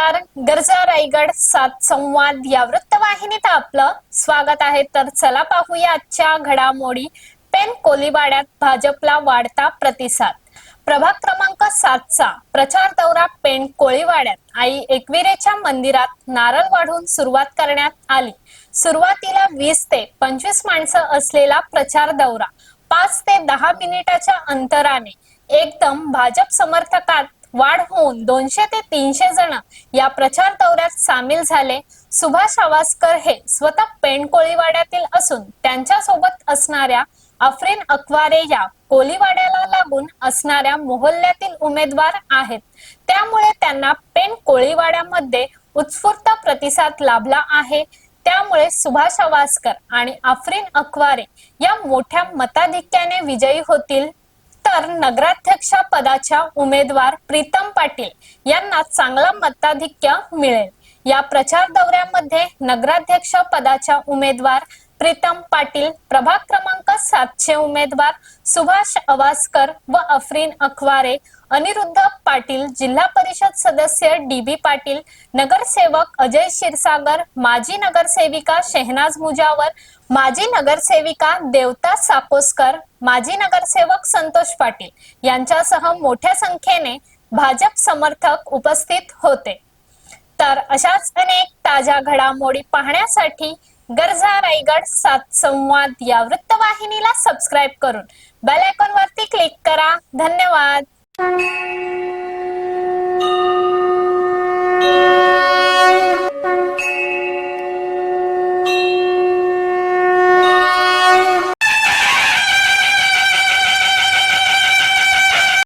नमस्कार. गरजा रायगड सात संवाद या वृत्तवाहिनीत आपलं स्वागत आहे. तर चला पाहूया आजच्या घडामोडी. पेण कोळीवाड्यात भाजपला वाढता प्रतिसाद. प्रभाग क्रमांक 7चा प्रचार दौरा पेण कोळीवाड्यात आई एकविरेच्या मंदिरात नारळ वाढून सुरुवात करण्यात आली. सुरुवातीला 20 ते 25 माणसं असलेला प्रचार दौरा 5 ते 10 मिनिटाच्या अंतराने एकदम भाजप समर्थकात वाढ होऊन 200 ते 300 जण या प्रचार दौऱ्यात सामील झाले. सुभाष आवासकर हे स्वतः पेण कोळीवाड्यातील असून त्यांच्या सोबत असणाऱ्या अफरीन अकवारे या कोळीवाड्याला लागून असणाऱ्या मोहल्ल्यातील उमेदवार आहेत. त्यामुळे त्यांना पेण कोळीवाड्यामध्ये उत्स्फूर्त प्रतिसाद लाभला आहे. त्यामुळे सुभाष आवासकर आणि अफरीन अकवारे या मोठ्या मताधिक्याने विजयी होतील. तर नगराध्यक्ष पदाच्या उमेदवार प्रीतम पाटील यांना चांगला मताधिक्य मिळेल. या प्रचार दौऱ्यामध्ये नगराध्यक्ष पदाच्या उमेदवार प्रीतम पाटील, प्रभाग क्रमांक 7चे उमेदवार सुभाष आवासकर व अफरीन अकवारे, अनिरुद्ध पाटील, जिल्हा परिषद सदस्य DB पाटील, नगरसेवक अजय क्षीरसागर, माजी नगरसेविका शेहनाज मुजावर, माजी नगरसेविका देवता साकोसकर, माजी नगरसेवक संतोष पाटील यांच्यासह मोठ्या संख्येने भाजप समर्थक उपस्थित होते. तर अशाच अनेक ताज्या घडामोडी पाहण्यासाठी गरजा रायगड सात संवाद या वृत्तवाहिनीला सबस्क्राइब करून बेल आयकॉन वरती क्लिक करा. धन्यवाद.